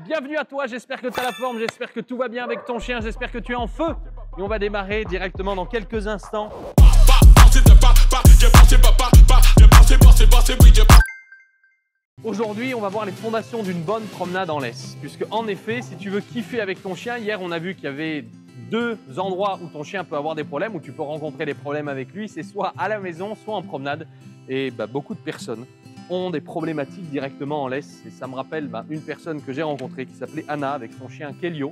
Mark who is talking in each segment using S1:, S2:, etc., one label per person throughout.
S1: Bienvenue à toi, j'espère que tu as la forme, j'espère que tout va bien avec ton chien, j'espère que tu es en feu. Et on va démarrer directement dans quelques instants. Aujourd'hui, on va voir les fondations d'une bonne promenade en laisse. Puisque en effet, si tu veux kiffer avec ton chien, hier on a vu qu'il y avait deux endroits où ton chien peut avoir des problèmes, où tu peux rencontrer des problèmes avec lui, c'est soit à la maison, soit en promenade. Et beaucoup de personnes ont des problématiques directement en laisse. Et ça me rappelle une personne que j'ai rencontrée qui s'appelait Anna avec son chien Kelio,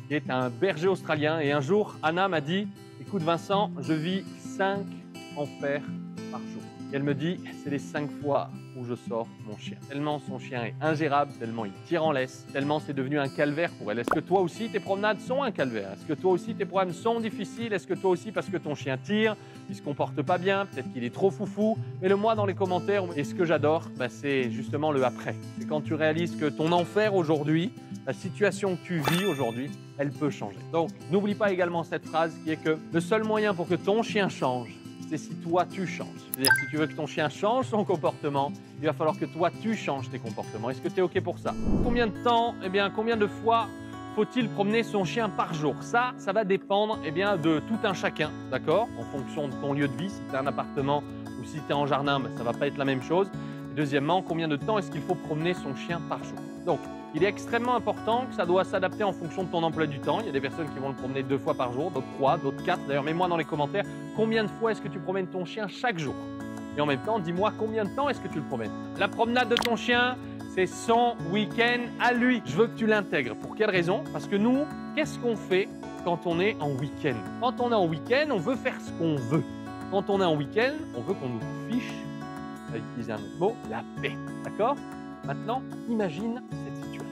S1: qui est un berger australien. Et un jour, Anna m'a dit « Écoute Vincent, je vis 5 enfers par jour. » Et elle me dit « C'est les 5 fois où je sors mon chien. » Tellement son chien est ingérable, tellement il tire en laisse, tellement c'est devenu un calvaire pour elle. Est-ce que toi aussi, tes promenades sont un calvaire? Est-ce que toi aussi, tes problèmes sont difficiles? Est-ce que toi aussi, parce que ton chien tire, il se comporte pas bien, peut-être qu'il est trop foufou? Mets-le-moi dans les commentaires. Et ce que j'adore, c'est justement le après. C'est quand tu réalises que ton enfer aujourd'hui, la situation que tu vis aujourd'hui, elle peut changer. Donc, n'oublie pas également cette phrase qui est que le seul moyen pour que ton chien change, c'est si toi tu changes. C'est-à-dire si tu veux que ton chien change son comportement, il va falloir que toi tu changes tes comportements. Est-ce que tu es OK pour ça? Combien de temps, combien de fois faut-il promener son chien par jour? Ça va dépendre de tout un chacun, d'accord? En fonction de ton lieu de vie, si tu as un appartement ou si tu es en jardin, ça ne va pas être la même chose. Et deuxièmement, combien de temps est-ce qu'il faut promener son chien par jour? Donc, il est extrêmement important que ça doit s'adapter en fonction de ton emploi du temps. Il y a des personnes qui vont le promener 2 fois par jour, d'autres 3, d'autres 4. D'ailleurs, mets-moi dans les commentaires combien de fois est-ce que tu promènes ton chien chaque jour. Et en même temps, dis-moi combien de temps est-ce que tu le promènes. La promenade de ton chien, c'est son week-end à lui. Je veux que tu l'intègres. Pour quelle raison? Parce que nous, qu'est-ce qu'on fait quand on est en week-end? Quand on est en week-end, on veut faire ce qu'on veut. Quand on est en week-end, on veut qu'on nous fiche, on va utiliser un autre mot, la paix. D'accord? Maintenant, imagine cette situation.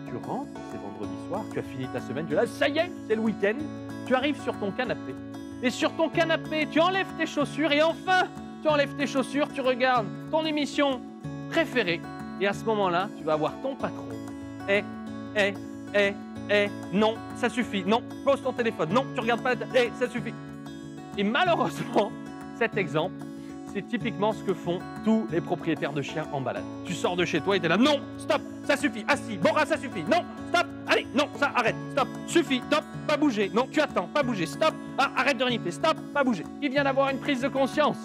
S1: Tu rentres, c'est vendredi soir, tu as fini ta semaine, tu es là, ça y est, c'est le week-end. Tu arrives sur ton canapé. Et sur ton canapé, tu enlèves tes chaussures et enfin, tu enlèves tes chaussures, tu regardes ton émission préférée. Et à ce moment-là, tu vas avoir ton patron. Non, ça suffit. Non, pose ton téléphone. Non, tu regardes pas la télé. Ça suffit. Et malheureusement, cet exemple, c'est typiquement ce que font tous les propriétaires de chiens en balade. Tu sors de chez toi et tu es là, non, stop, ça suffit, assis, Bora, ça suffit, non, stop, allez, non, ça, arrête, stop, suffit, stop, pas bouger, non, tu attends, pas bouger, stop, arrête de renifler, stop, pas bouger. Il vient d'avoir une prise de conscience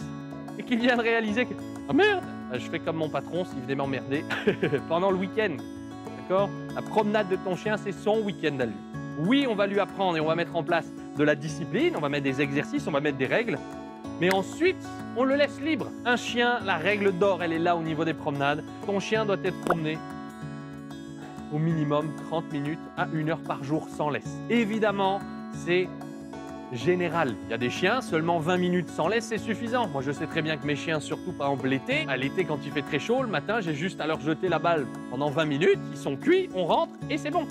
S1: et qu'il vient de réaliser que, ah merde, je fais comme mon patron s'il venait m'emmerder pendant le week-end, d'accord? La promenade de ton chien, c'est son week-end à lui. Oui, on va lui apprendre et on va mettre en place de la discipline, on va mettre des exercices, on va mettre des règles. Mais ensuite, on le laisse libre. Un chien, la règle d'or, elle est là au niveau des promenades. Ton chien doit être promené au minimum 30 minutes à 1 heure par jour sans laisse. Évidemment, c'est général. Il y a des chiens, seulement 20 minutes sans laisse, c'est suffisant. Moi, je sais très bien que mes chiens, surtout par exemple l'été, à l'été quand il fait très chaud, le matin, j'ai juste à leur jeter la balle pendant 20 minutes, ils sont cuits, on rentre et c'est bon.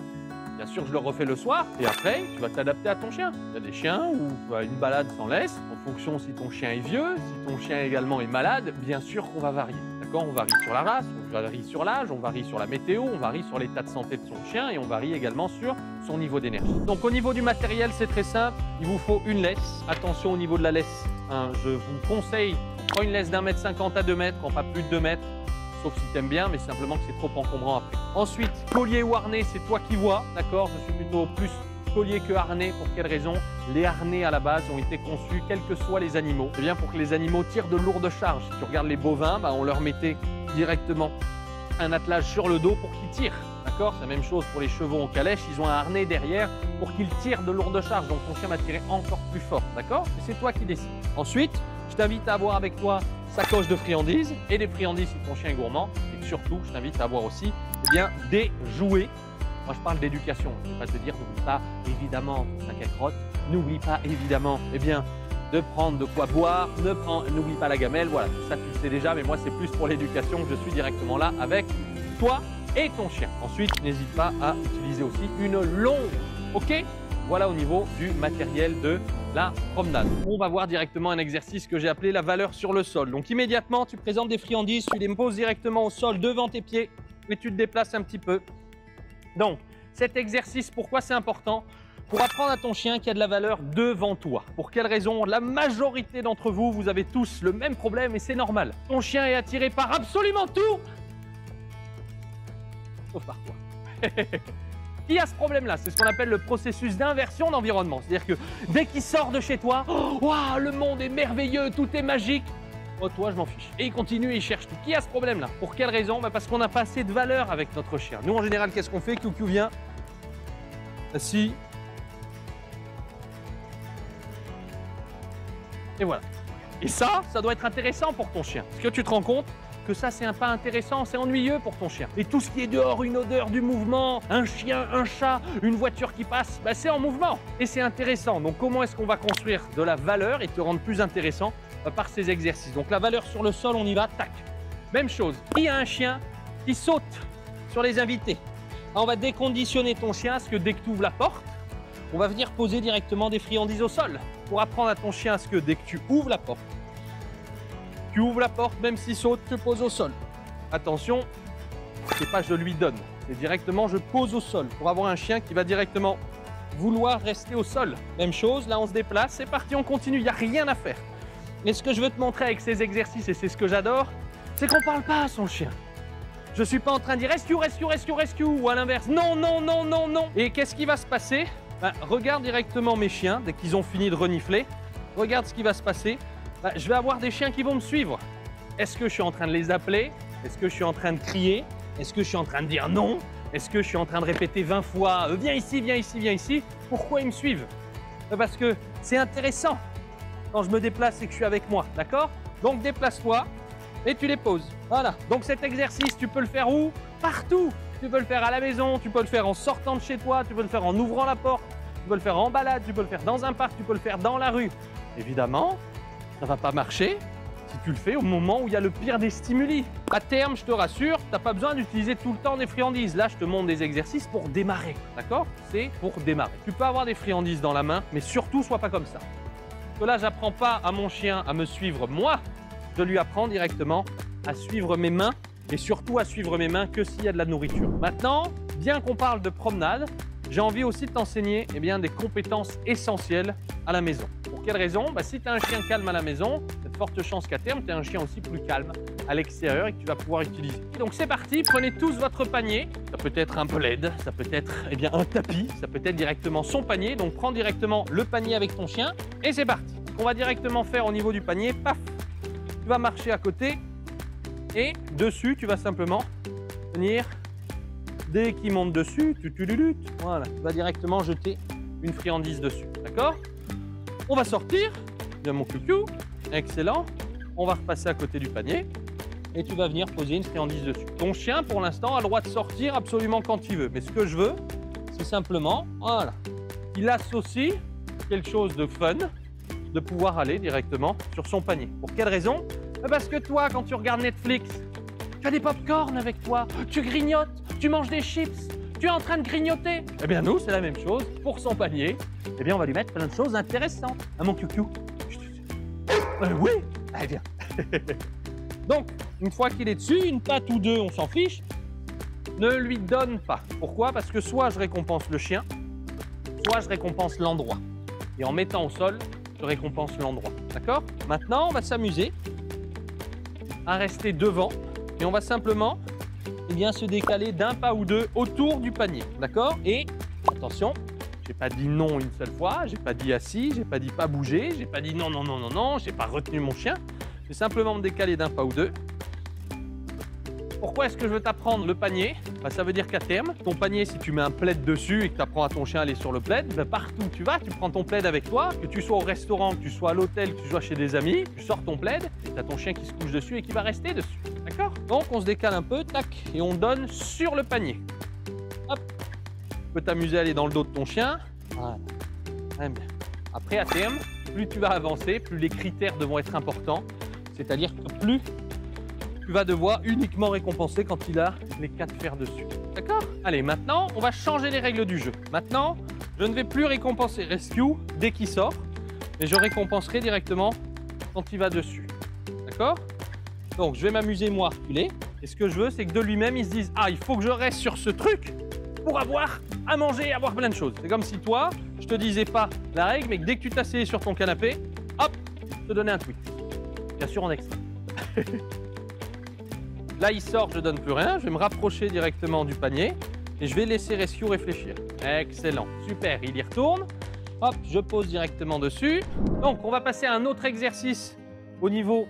S1: Bien sûr, je le refais le soir et après, tu vas t'adapter à ton chien. Il y a des chiens où une balade sans laisse, en fonction si ton chien est vieux, si ton chien également est malade, bien sûr qu'on va varier. D'accord? On varie sur la race, on varie sur l'âge, on varie sur la météo, on varie sur l'état de santé de son chien et on varie également sur son niveau d'énergie. Donc au niveau du matériel, c'est très simple, il vous faut une laisse. Attention au niveau de la laisse, je vous conseille, prends une laisse d'1,50 m à 2 mètres, pas plus de 2 mètres. Sauf si tu aimes bien, mais simplement que c'est trop encombrant après. Ensuite, collier ou harnais, c'est toi qui vois, d'accord? Je suis plutôt plus collier que harnais. Pour quelle raison? Les harnais à la base ont été conçus, quels que soient les animaux, c'est bien pour que les animaux tirent de lourdes charges. Si tu regardes les bovins, on leur mettait directement un attelage sur le dos pour qu'ils tirent, d'accord? C'est la même chose pour les chevaux en calèche, ils ont un harnais derrière pour qu'ils tirent de lourdes charges, donc ton chien va tirer encore plus fort, d'accord? C'est toi qui décides. Ensuite, je t'invite à avoir avec toi sacoche de friandises et des friandises si ton chien est gourmand. Et surtout, je t'invite à avoir aussi des jouets. Moi, je parle d'éducation. Je ne vais pas te dire, n'oublie pas évidemment ton sac à crotte. N'oublie pas évidemment de prendre de quoi boire. N'oublie pas la gamelle. Voilà, tout ça, tu le sais déjà. Mais moi, c'est plus pour l'éducation que je suis directement là avec toi et ton chien. Ensuite, n'hésite pas à utiliser aussi une longue. OK? Voilà au niveau du matériel de la promenade. On va voir directement un exercice que j'ai appelé la valeur sur le sol. Donc immédiatement, tu présentes des friandises, tu les poses directement au sol devant tes pieds et tu te déplaces un petit peu. Donc cet exercice, pourquoi c'est important? Pour apprendre à ton chien qu'il y a de la valeur devant toi. Pour quelle raison? La majorité d'entre vous, vous avez tous le même problème et c'est normal. Ton chien est attiré par absolument tout, sauf par toi. Qui a ce problème-là? C'est ce qu'on appelle le processus d'inversion d'environnement. C'est-à-dire que dès qu'il sort de chez toi, oh, waouh, le monde est merveilleux, tout est magique. Oh, toi, je m'en fiche. Et il continue et il cherche tout. Qui a ce problème-là? Pour quelle raison? Parce qu'on n'a pas assez de valeur avec notre chien. Nous, en général, qu'est-ce qu'on fait? Coucou vient. Assis. Et voilà. Et ça doit être intéressant pour ton chien. Parce que tu te rends compte que ça, c'est pas intéressant, c'est ennuyeux pour ton chien. Et tout ce qui est dehors, une odeur, du mouvement, un chien, un chat, une voiture qui passe, c'est en mouvement. Et c'est intéressant. Donc, comment est-ce qu'on va construire de la valeur et te rendre plus intéressant par ces exercices? Donc, la valeur sur le sol, on y va, tac. Même chose. Qui a un chien qui saute sur les invités? On va déconditionner ton chien à ce que dès que tu ouvres la porte, on va venir poser directement des friandises au sol pour apprendre à ton chien à ce que dès que tu ouvres la porte, tu ouvres la porte, même s'il saute, tu poses au sol. Attention, c'est pas je lui donne, c'est directement je pose au sol pour avoir un chien qui va directement vouloir rester au sol. Même chose, là on se déplace, c'est parti, on continue, il n'y a rien à faire. Mais ce que je veux te montrer avec ces exercices, et c'est ce que j'adore, c'est qu'on ne parle pas à son chien. Je ne suis pas en train de dire rescue, rescue, rescue, rescue, ou à l'inverse, non, non, non, non, non. Et qu'est-ce qui va se passer? Regarde directement mes chiens, dès qu'ils ont fini de renifler, regarde ce qui va se passer. Je vais avoir des chiens qui vont me suivre. Est-ce que je suis en train de les appeler? Est-ce que je suis en train de crier? Est-ce que je suis en train de dire non? Est-ce que je suis en train de répéter 20 fois viens ici, viens ici, viens ici? Pourquoi ils me suivent? Parce que c'est intéressant quand je me déplace et que je suis avec moi, d'accord? Donc déplace-toi et tu les poses. Voilà. Donc cet exercice, tu peux le faire où? Partout. Tu peux le faire à la maison, tu peux le faire en sortant de chez toi, tu peux le faire en ouvrant la porte, tu peux le faire en balade, tu peux le faire dans un parc, tu peux le faire dans la rue. Évidemment, ça ne va pas marcher si tu le fais au moment où il y a le pire des stimuli. À terme, je te rassure, tu n'as pas besoin d'utiliser tout le temps des friandises. Là, je te montre des exercices pour démarrer, d'accord? C'est pour démarrer. Tu peux avoir des friandises dans la main, mais surtout, sois pas comme ça. Parce que là, j'apprends pas à mon chien à me suivre moi, je lui apprends directement à suivre mes mains et surtout à suivre mes mains que s'il y a de la nourriture. Maintenant, bien qu'on parle de promenade, j'ai envie aussi de t'enseigner des compétences essentielles à la maison. Pour quelle raison? Si tu as un chien calme à la maison, il y a de fortes chances qu'à terme, tu aies un chien aussi plus calme à l'extérieur et que tu vas pouvoir utiliser. Donc c'est parti, prenez tous votre panier. Ça peut être un plaid, ça peut être un tapis, ça peut être directement son panier. Donc prends directement le panier avec ton chien et c'est parti. Ce qu'on va directement faire au niveau du panier, paf, tu vas marcher à côté et dessus, tu vas simplement venir. Dès qu'il monte dessus, voilà, tu vas directement jeter une friandise dessus, d'accord? On va sortir, bien mon cucou, excellent. On va repasser à côté du panier et tu vas venir poser une friandise dessus. Ton chien, pour l'instant, a le droit de sortir absolument quand il veut. Mais ce que je veux, c'est simplement, voilà, il associe quelque chose de fun, de pouvoir aller directement sur son panier. Pour quelle raison? Parce que toi, quand tu regardes Netflix, tu as des pop-corn avec toi, tu grignotes, tu manges des chips, tu es en train de grignoter. Eh bien nous, c'est la même chose. Pour son panier, eh bien on va lui mettre plein de choses intéressantes. Ah mon cucou? Oui. Allez, viens. Donc, une fois qu'il est dessus, une patte ou deux, on s'en fiche, ne lui donne pas. Pourquoi? Parce que soit je récompense le chien, soit je récompense l'endroit. Et en mettant au sol, je récompense l'endroit. D'accord? Maintenant, on va s'amuser à rester devant et on va simplement se décaler d'un pas ou deux autour du panier, d'accord? Et attention, j'ai pas dit non une seule fois, j'ai pas dit assis, j'ai pas dit pas bouger, j'ai pas dit non, non, non, non, non, j'ai pas retenu mon chien, je vais simplement me décaler d'un pas ou deux. Pourquoi est-ce que je veux t'apprendre le panier? Ça veut dire qu'à terme, ton panier, si tu mets un plaid dessus et que tu apprends à ton chien à aller sur le plaid, partout où tu vas, tu prends ton plaid avec toi, que tu sois au restaurant, que tu sois à l'hôtel, que tu sois chez des amis, tu sors ton plaid et tu as ton chien qui se couche dessus et qui va rester dessus. D'accord? Donc on se décale un peu, tac, et on donne sur le panier. Hop. Tu peux t'amuser à aller dans le dos de ton chien. Voilà. Très bien. Après, à terme, plus tu vas avancer, plus les critères devront être importants. C'est-à-dire que plus tu vas devoir uniquement récompenser quand il a les 4 fers dessus. D'accord? Allez, maintenant, on va changer les règles du jeu. Maintenant, je ne vais plus récompenser Rescue dès qu'il sort, mais je récompenserai directement quand il va dessus. D'accord? Donc, je vais m'amuser, moi, à reculer. Et ce que je veux, c'est que de lui-même, il se dise « Ah, il faut que je reste sur ce truc pour avoir à manger et avoir plein de choses. » C'est comme si toi, je te disais pas la règle, mais que dès que tu t'asseyais sur ton canapé, hop, je te donnais un tweet. Bien sûr, en extra. Là, il sort, je ne donne plus rien. Je vais me rapprocher directement du panier. et je vais laisser Rescue réfléchir. Excellent, super, il y retourne. Hop, je pose directement dessus. Donc, on va passer à un autre exercice au niveau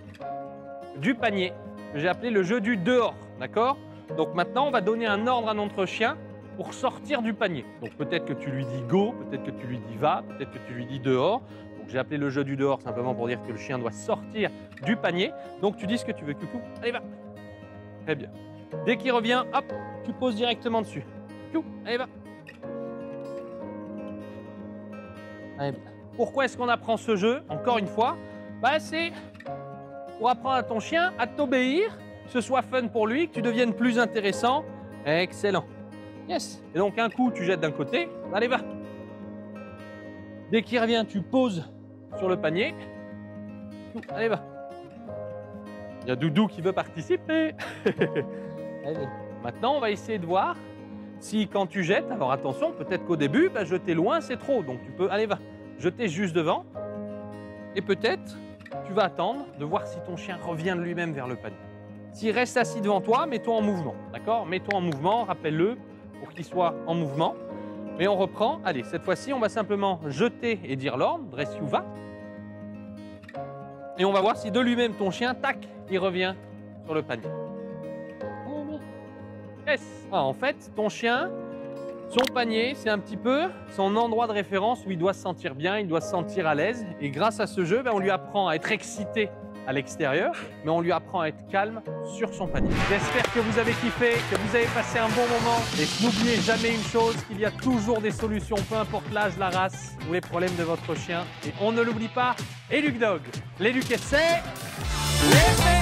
S1: du panier, que j'ai appelé le jeu du dehors, d'accord? Donc maintenant, on va donner un ordre à notre chien pour sortir du panier. Donc peut-être que tu lui dis go, peut-être que tu lui dis va, peut-être que tu lui dis dehors. Donc j'ai appelé le jeu du dehors simplement pour dire que le chien doit sortir du panier. Donc tu dis ce que tu veux, coucou, allez va. Très bien. Dès qu'il revient, hop, tu poses directement dessus. Coucou, allez va. Allez, bien. Pourquoi est-ce qu'on apprend ce jeu? Encore une fois, c'est pour apprendre à ton chien à t'obéir, que ce soit fun pour lui, que tu deviennes plus intéressant. Excellent. Yes. Et donc un coup, tu jettes d'un côté, allez va. Dès qu'il revient, tu poses sur le panier. Allez va. Il y a Doudou qui veut participer. Allez. Maintenant, on va essayer de voir si quand tu jettes, alors attention, peut-être qu'au début, jeter loin, c'est trop. Donc tu peux, allez va, jeter juste devant. Et peut-être, tu vas attendre de voir si ton chien revient de lui-même vers le panier. S'il reste assis devant toi, mets-toi en mouvement. D'accord? Mets-toi en mouvement, rappelle-le pour qu'il soit en mouvement. Mais on reprend. Allez, cette fois-ci, on va simplement jeter et dire l'ordre. Rescue va. Et on va voir si de lui-même, ton chien, tac, il revient sur le panier. Yes. En fait, ton chien, son panier, c'est un petit peu son endroit de référence où il doit se sentir bien, il doit se sentir à l'aise. Et grâce à ce jeu, on lui apprend à être excité à l'extérieur, mais on lui apprend à être calme sur son panier. J'espère que vous avez kiffé, que vous avez passé un bon moment. Et n'oubliez jamais une chose, qu'il y a toujours des solutions, peu importe l'âge, la race ou les problèmes de votre chien. Et on ne l'oublie pas, Educdog. L'éduquer, c'est l'effet.